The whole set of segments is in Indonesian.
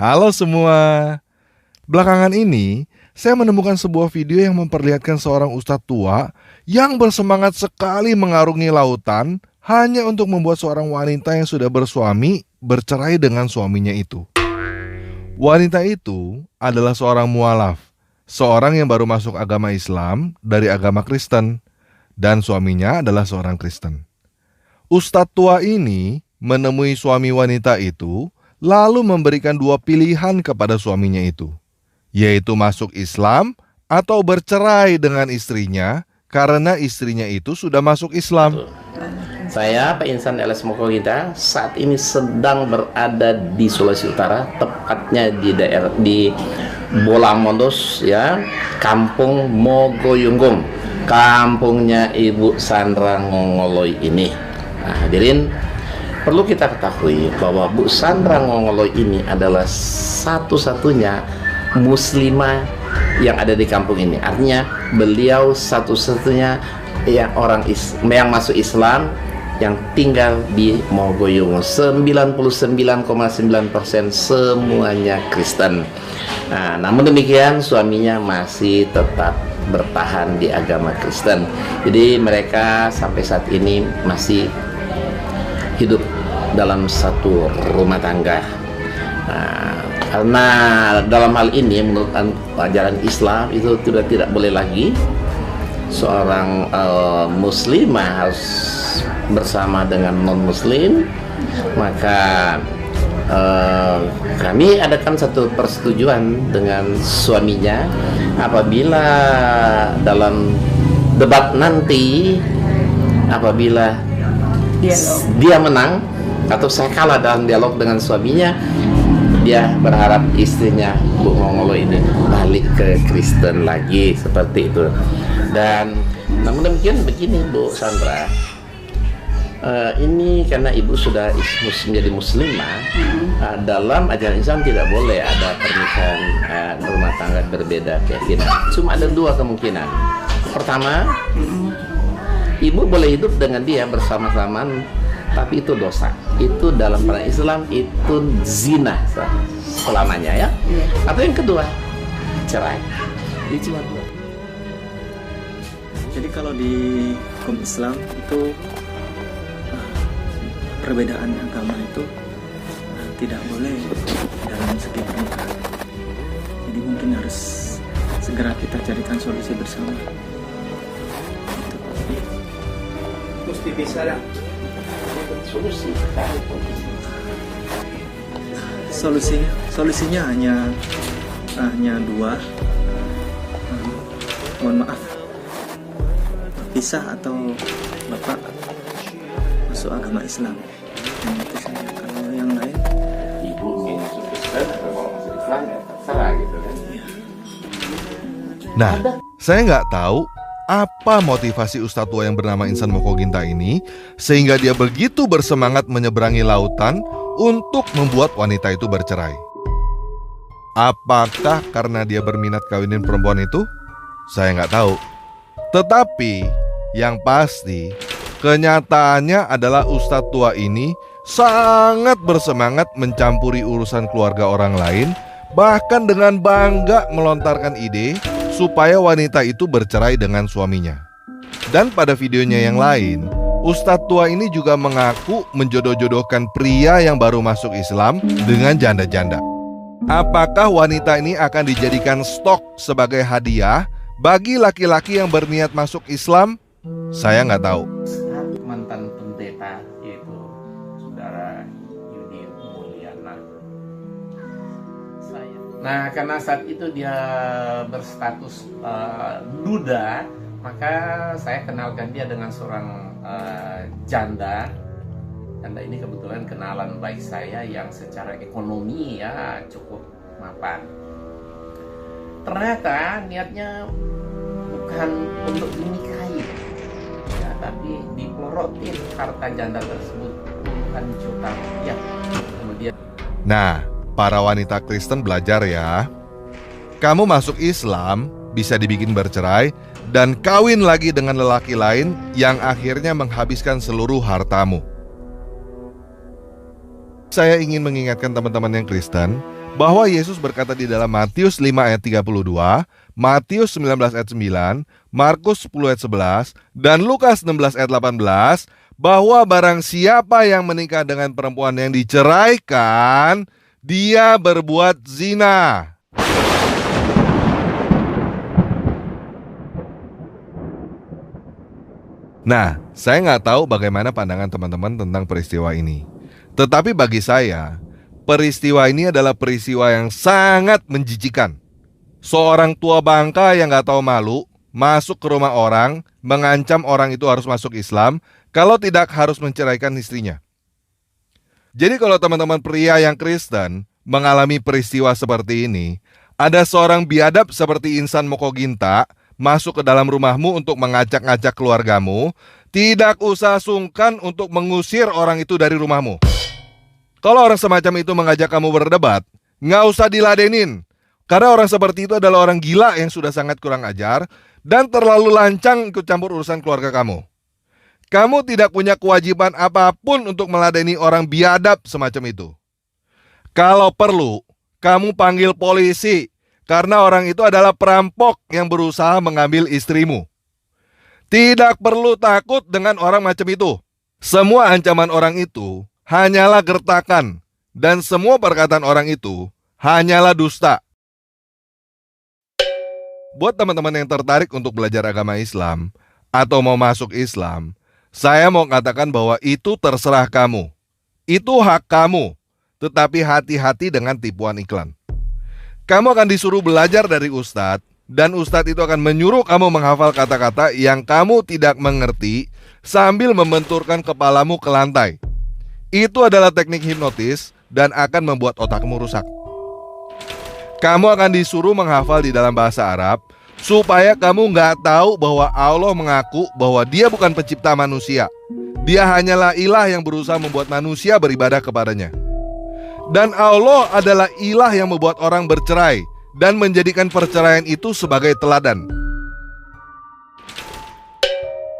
Halo semua. Belakangan ini, saya menemukan sebuah video yang memperlihatkan seorang ustadz tua yang bersemangat sekali mengarungi lautan hanya untuk membuat seorang wanita yang sudah bersuami bercerai dengan suaminya itu. Wanita itu adalah seorang mualaf, seorang yang baru masuk agama Islam dari agama Kristen, dan suaminya adalah seorang Kristen. Ustadz tua ini menemui suami wanita itu lalu memberikan dua pilihan kepada suaminya itu, yaitu masuk Islam atau bercerai dengan istrinya karena istrinya itu sudah masuk Islam. Saya, Pak Insan LS Mokoginta, saat ini sedang berada di Sulawesi Utara, tepatnya di daerah di Bolamondos, ya, Kampung Mogoyunggong, kampungnya Ibu Sandra Ngongoloi ini. Nah, hadirin, perlu kita ketahui bahwa Bu Sandra Ngongoloi ini adalah satu-satunya muslimah yang ada di kampung ini. Artinya beliau satu-satunya yang masuk Islam yang tinggal di Mogoyunggong. 99,9% semuanya Kristen. Nah, namun demikian suaminya masih tetap bertahan di agama Kristen. Jadi mereka sampai saat ini masih hidup dalam satu rumah tangga. Nah, karena dalam hal ini menurut ajaran Islam itu tidak boleh lagi seorang muslimah harus bersama dengan non muslim, maka kami adakan satu persetujuan dengan suaminya apabila dalam debat nanti, apabila dia menang atau saya kalah dalam dialog dengan suaminya, dia berharap istrinya Bu Ngongoloi ini balik ke Kristen lagi, seperti itu. Dan namun demikian begini Bu Sandra, ini karena ibu sudah menjadi muslimah, dalam ajaran Islam tidak boleh ada pernikahan rumah tangga berbeda keyakinan. Cuma ada dua kemungkinan. Pertama, ibu boleh hidup dengan dia bersama-sama, tapi itu dosa. Itu dalam pandangan Islam itu zina selamanya, ya. Atau yang kedua, cerai. Jadi cuma dua. Jadi kalau di hukum Islam itu perbedaan agama itu tidak boleh dalam segi pernikahan. Jadi mungkin harus segera kita carikan solusi bersama. Mesti bisa lah. Solusinya hanya dua. Mohon maaf, pisah atau bapak masuk agama Islam. Itu saja. Kalau yang lain, ibu masuk Islam, kalau masuk Islam ya terserah gitu kan. Nah, saya nggak tahu apa motivasi ustadz tua yang bernama Insan Mokoginta ini sehingga dia begitu bersemangat menyeberangi lautan untuk membuat wanita itu bercerai. Apakah karena dia berminat kawinin perempuan itu? Saya nggak tahu. Tetapi yang pasti kenyataannya adalah ustadz tua ini sangat bersemangat mencampuri urusan keluarga orang lain, bahkan dengan bangga melontarkan ide supaya wanita itu bercerai dengan suaminya. Dan pada videonya yang lain, ustadz tua ini juga mengaku menjodoh-jodohkan pria yang baru masuk Islam dengan janda-janda. Apakah wanita ini akan dijadikan stok sebagai hadiah bagi laki-laki yang berniat masuk Islam? Saya nggak tahu. Mantan pendeta yaitu saudara Yudi Mulyana. Nah, karena saat itu dia berstatus duda, maka saya kenalkan dia dengan seorang janda. Janda ini kebetulan kenalan baik saya yang secara ekonomi ya cukup mapan. Ternyata niatnya bukan untuk dinikahi, ya, tapi dipelorotin harta janda tersebut puluhan juta rupiah. Kemudian, nah, para wanita Kristen belajar ya. Kamu masuk Islam bisa dibikin bercerai dan kawin lagi dengan lelaki lain yang akhirnya menghabiskan seluruh hartamu. Saya ingin mengingatkan teman-teman yang Kristen bahwa Yesus berkata di dalam Matius 5 ayat 32, Matius 19 ayat 9, Markus 10 ayat 11, dan Lukas 16 ayat 18, bahwa barang siapa yang menikah dengan perempuan yang diceraikan, dia berbuat zina. Nah, saya nggak tahu bagaimana pandangan teman-teman tentang peristiwa ini. Tetapi bagi saya, peristiwa ini adalah peristiwa yang sangat menjijikan. Seorang tua bangka yang nggak tahu malu masuk ke rumah orang, mengancam orang itu harus masuk Islam, kalau tidak harus menceraikan istrinya. Jadi kalau teman-teman pria yang Kristen mengalami peristiwa seperti ini, ada seorang biadab seperti Insan Mokoginta masuk ke dalam rumahmu untuk mengacak-ngacak keluargamu, tidak usah sungkan untuk mengusir orang itu dari rumahmu. Kalau orang semacam itu mengajak kamu berdebat, nggak usah diladenin. Karena orang seperti itu adalah orang gila yang sudah sangat kurang ajar dan terlalu lancang ikut campur urusan keluarga kamu. Kamu tidak punya kewajiban apapun untuk meladeni orang biadab semacam itu. Kalau perlu, kamu panggil polisi, karena orang itu adalah perampok yang berusaha mengambil istrimu. Tidak perlu takut dengan orang macam itu. Semua ancaman orang itu hanyalah gertakan, dan semua perkataan orang itu hanyalah dusta. Buat teman-teman yang tertarik untuk belajar agama Islam atau mau masuk Islam, saya mau katakan bahwa itu terserah kamu. Itu hak kamu, tetapi hati-hati dengan tipuan iklan. Kamu akan disuruh belajar dari ustadz, dan ustadz itu akan menyuruh kamu menghafal kata-kata yang kamu tidak mengerti sambil membenturkan kepalamu ke lantai. Itu adalah teknik hipnotis dan akan membuat otakmu rusak. Kamu akan disuruh menghafal di dalam bahasa Arab supaya kamu nggak tahu bahwa Allah mengaku bahwa Dia bukan pencipta manusia. Dia hanyalah ilah yang berusaha membuat manusia beribadah kepadanya. Dan Allah adalah ilah yang membuat orang bercerai dan menjadikan perceraian itu sebagai teladan.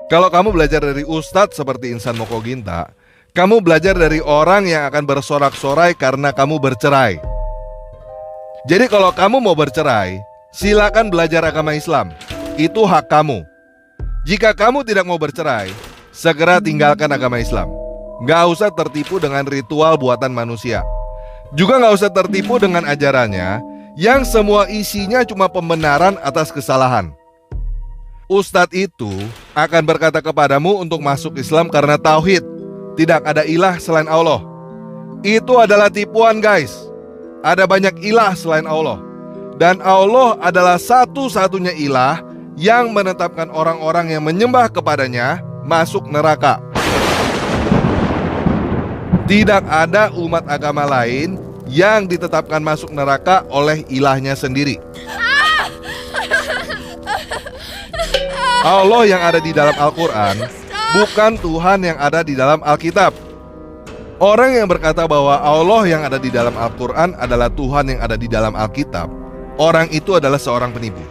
Kalau kamu belajar dari ustadz seperti Insan Mokoginta, kamu belajar dari orang yang akan bersorak-sorai karena kamu bercerai. Jadi kalau kamu mau bercerai, silakan belajar agama Islam. Itu hak kamu. Jika kamu tidak mau bercerai, segera tinggalkan agama Islam. Gak usah tertipu dengan ritual buatan manusia. Juga gak usah tertipu dengan ajarannya yang semua isinya cuma pembenaran atas kesalahan. Ustadz itu akan berkata kepadamu untuk masuk Islam karena tauhid. Tidak ada ilah selain Allah. Itu adalah tipuan, guys. Ada banyak ilah selain Allah. Dan Allah adalah satu-satunya ilah yang menetapkan orang-orang yang menyembah kepadanya masuk neraka. Tidak ada umat agama lain yang ditetapkan masuk neraka oleh ilahnya sendiri. Allah yang ada di dalam Al-Quran bukan Tuhan yang ada di dalam Alkitab. Orang yang berkata bahwa Allah yang ada di dalam Al-Quran adalah Tuhan yang ada di dalam Alkitab, orang itu adalah seorang penipu.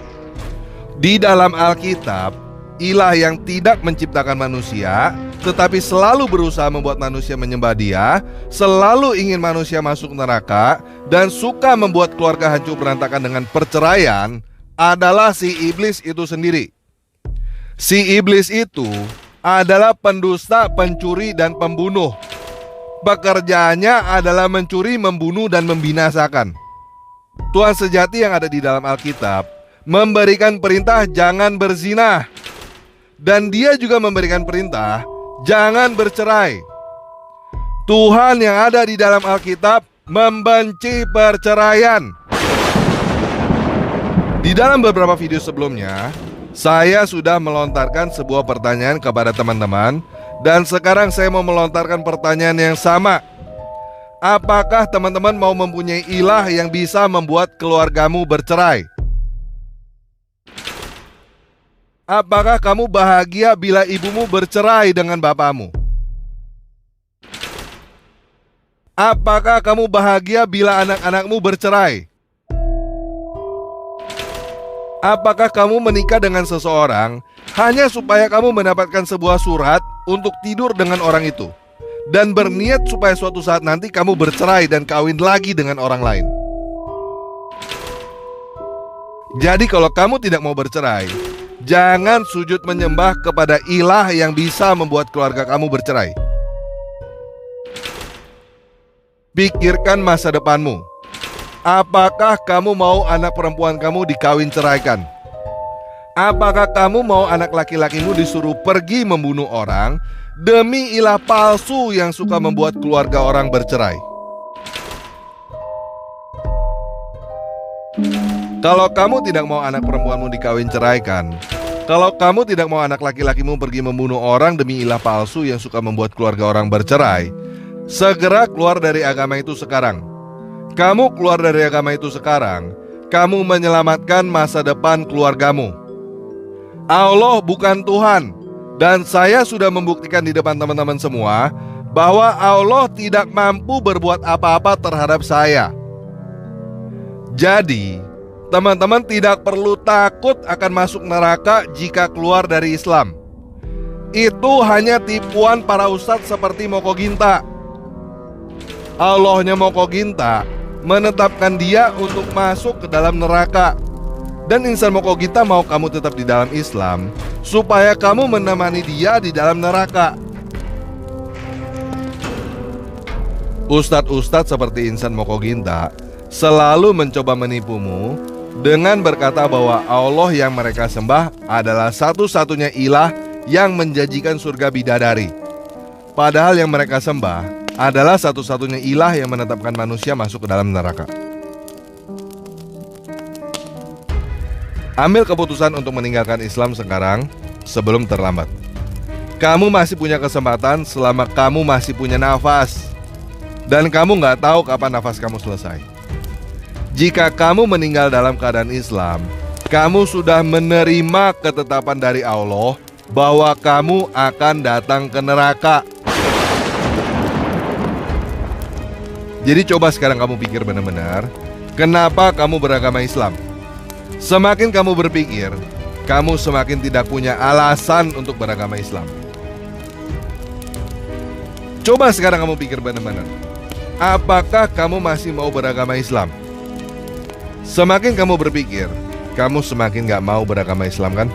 Di dalam Alkitab, ilah yang tidak menciptakan manusia, tetapi selalu berusaha membuat manusia menyembah Dia, selalu ingin manusia masuk neraka, dan suka membuat keluarga hancur berantakan dengan perceraian, adalah si iblis itu sendiri. Si iblis itu adalah pendusta, pencuri, dan pembunuh. Pekerjaannya adalah mencuri, membunuh, dan membinasakan. Tuhan sejati yang ada di dalam Alkitab memberikan perintah jangan berzina. Dan Dia juga memberikan perintah jangan bercerai. Tuhan yang ada di dalam Alkitab membenci perceraian. Di dalam beberapa video sebelumnya, saya sudah melontarkan sebuah pertanyaan kepada teman-teman, dan sekarang saya mau melontarkan pertanyaan yang sama. Apakah teman-teman mau mempunyai ilah yang bisa membuat keluargamu bercerai? Apakah kamu bahagia bila ibumu bercerai dengan bapamu? Apakah kamu bahagia bila anak-anakmu bercerai? Apakah kamu menikah dengan seseorang hanya supaya kamu mendapatkan sebuah surat untuk tidur dengan orang itu, dan berniat supaya suatu saat nanti kamu bercerai dan kawin lagi dengan orang lain? Jadi kalau kamu tidak mau bercerai, jangan sujud menyembah kepada ilah yang bisa membuat keluarga kamu bercerai. Pikirkan masa depanmu. Apakah kamu mau anak perempuan kamu dikawin ceraikan? Apakah kamu mau anak laki-lakimu disuruh pergi membunuh orang demi ilah palsu yang suka membuat keluarga orang bercerai? Kalau kamu tidak mau anak perempuanmu dikawin ceraikan, kalau kamu tidak mau anak laki-lakimu pergi membunuh orang demi ilah palsu yang suka membuat keluarga orang bercerai, segera keluar dari agama itu sekarang. Kamu keluar dari agama itu sekarang, kamu menyelamatkan masa depan keluargamu. Allah bukan Tuhan, dan saya sudah membuktikan di depan teman-teman semua bahwa Allah tidak mampu berbuat apa-apa terhadap saya. Jadi, teman-teman tidak perlu takut akan masuk neraka jika keluar dari Islam. Itu hanya tipuan para ustadz seperti Moko Ginta. Allahnya Moko Ginta menetapkan dia untuk masuk ke dalam neraka. Dan insan Moko Ginta mau kamu tetap di dalam Islam supaya kamu menemani dia di dalam neraka. Ustadz-ustadz seperti insan Moko Ginta selalu mencoba menipumu dengan berkata bahwa Allah yang mereka sembah adalah satu-satunya ilah yang menjanjikan surga bidadari. Padahal yang mereka sembah adalah satu-satunya ilah yang menetapkan manusia masuk ke dalam neraka. Ambil keputusan untuk meninggalkan Islam sekarang sebelum terlambat. Kamu masih punya kesempatan selama kamu masih punya nafas. Dan kamu gak tahu kapan nafas kamu selesai. Jika kamu meninggal dalam keadaan Islam, kamu sudah menerima ketetapan dari Allah bahwa kamu akan datang ke neraka. Jadi coba sekarang kamu pikir benar-benar, kenapa kamu beragama Islam? Semakin kamu berpikir, kamu semakin tidak punya alasan untuk beragama Islam. Coba sekarang kamu pikir benar-benar, apakah kamu masih mau beragama Islam? Semakin kamu berpikir, kamu semakin gak mau beragama Islam, kan?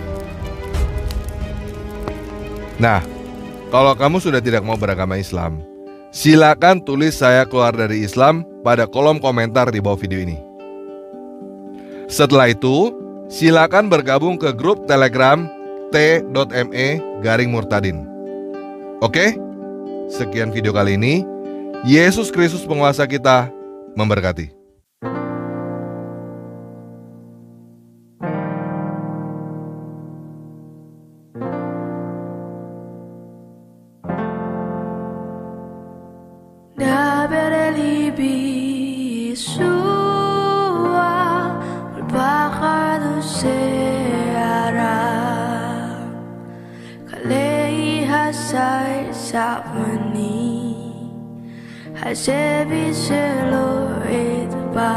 Nah, kalau kamu sudah tidak mau beragama Islam, silakan tulis saya keluar dari Islam pada kolom komentar di bawah video ini. Setelah itu, silakan bergabung ke grup Telegram t.me/murtadin. Oke? Sekian video kali ini. Yesus Kristus penguasa kita memberkati. Hasebi selo etba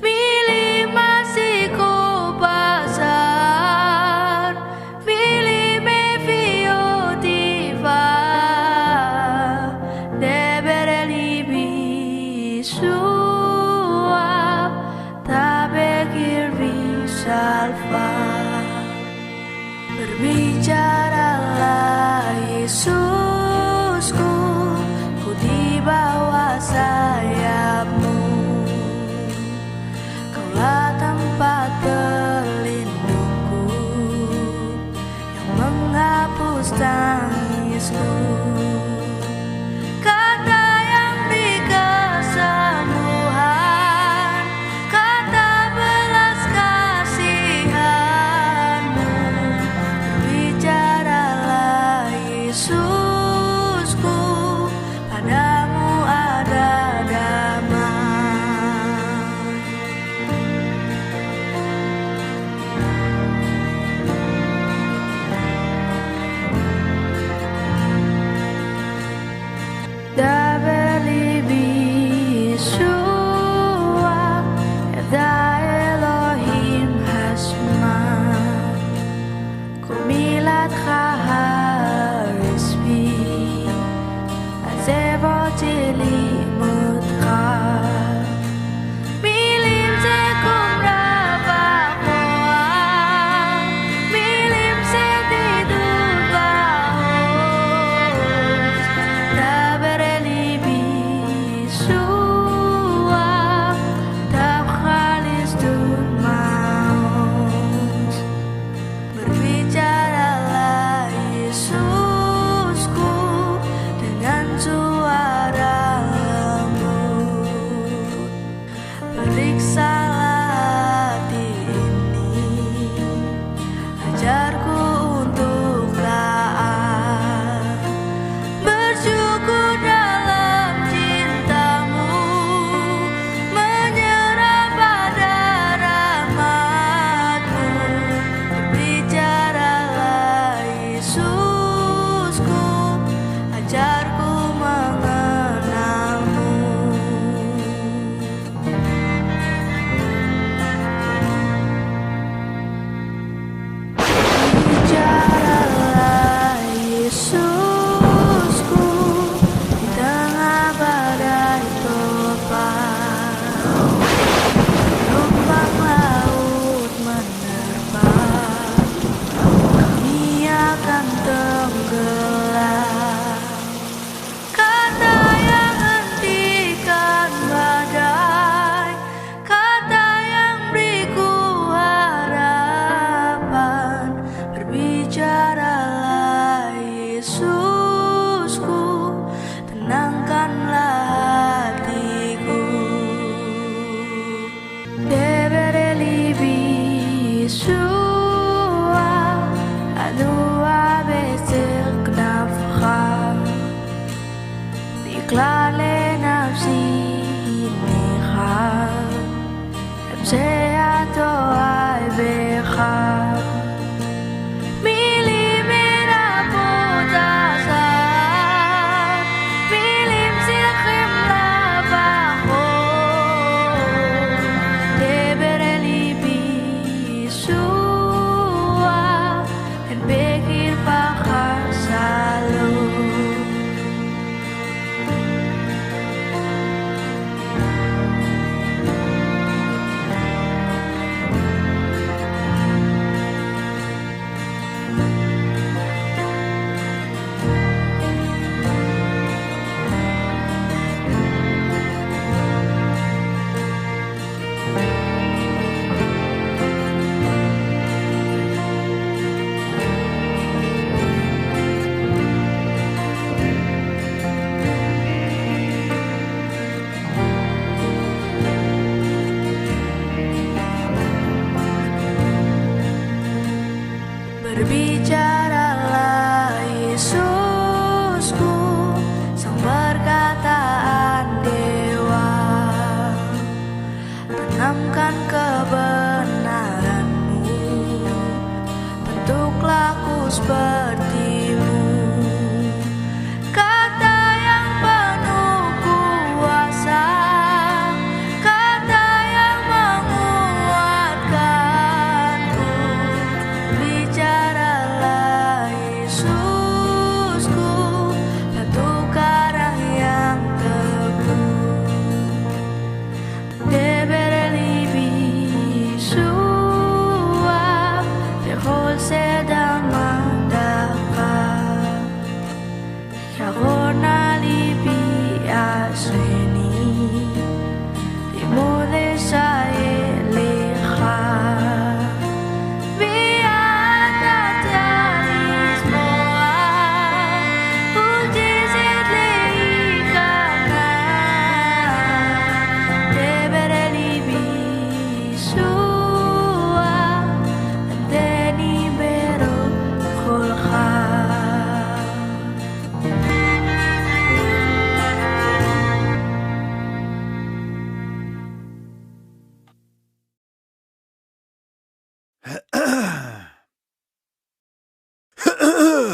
Mili masiko pasar Mili me fio diva Debere libi sua Tabekir bisalfa Berbicaralah Yesusku di bawah sayapmu, Kaulah tempat berlindungku yang menghapus tangisku. Kata yang dikesembuhan, kata belas kasihanmu, bicaralah Yesus.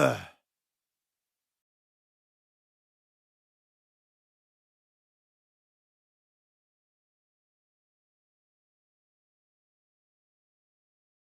Ugh.